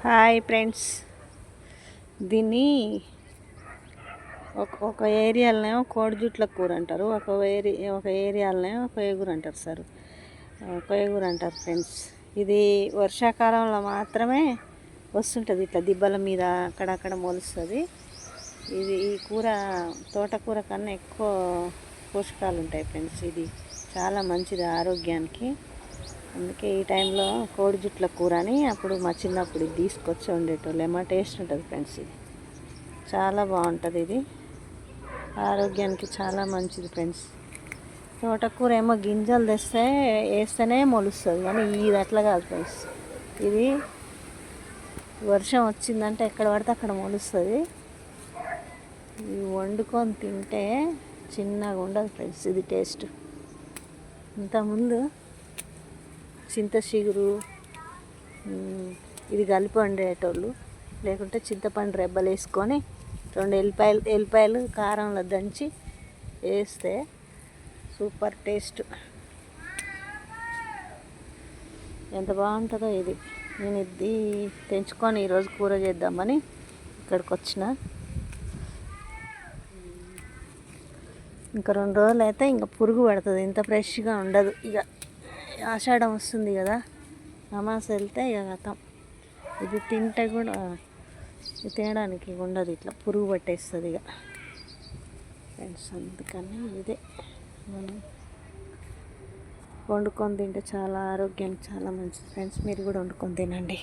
Hi friends. దీన్ని ఒక ఏరియాలనేమో కోడిజుట్ల కూర అంటారు, ఒక ఏరియాలనేమో కొయ్యగూర అంటారు సార్. కొయ్యగూర అంటారు ఫ్రెండ్స్. ఇది వర్షాకాలంలో మాత్రమే వస్తుంటుంది, ఇట్లా దిబ్బల మీద అక్కడక్కడ మొలుస్తుంది. ఈ కూర తోటకూర కన్నా ఎక్కువ పోషకాలు ఉంటాయి ఫ్రెండ్స్. ఇది చాలా మంచిది ఆరోగ్యానికి. అందుకే ఈ టైంలో కోడిజుట్ల కూర అని అప్పుడు మా చిన్నప్పుడు ఇది తీసుకొచ్చి వండేటోళ్ళు. ఏమో టేస్ట్ ఉంటుంది ఫ్రెండ్స్. ఇది చాలా బాగుంటుంది. ఇది ఆరోగ్యానికి చాలా మంచిది ఫ్రెండ్స్. తోటకూర ఏమో గింజలు వేస్తేనే మొలుస్తుంది, కానీ ఇది అట్లా కాదు ఫ్రెండ్స్. ఇది వర్షం వచ్చిందంటే ఎక్కడ పడితే అక్కడ మొలుస్తుంది. ఇది వండుకొని తింటే చిన్నగా ఉండదు ఫ్రెండ్స్. ఇది టేస్ట్ ఇంతకుముందు చింత చిగురు ఇది కలిపి వండేటోళ్ళు, లేకుంటే చింతపండు రెబ్బలు వేసుకొని 2 ఎల్లిపాయలు కారంలో దంచి వేస్తే సూపర్ టేస్ట్. ఎంత బాగుంటుందో ఇది. నేను ఇది తెంచుకొని ఈరోజు కూర చేద్దామని ఇక్కడికి వచ్చిన. ఇంకా 2 రోజులు అయితే ఇంకా పురుగు పడుతుంది, ఇంత ఫ్రెష్గా ఉండదు. ఇక ఆషాఢం వస్తుంది కదా, అమాస వెళ్తే ఇక గతం. ఇది తింటే కూడా తినడానికి ఉండదు, ఇట్లా పురుగు పట్టేస్తుంది ఇక ఫ్రెండ్స్. అందుకని ఇదే మనం వండుకొని తింటే చాలా ఆరోగ్యానికి చాలా మంచిది ఫ్రెండ్స్. మీరు కూడా వండుకొని తినండి.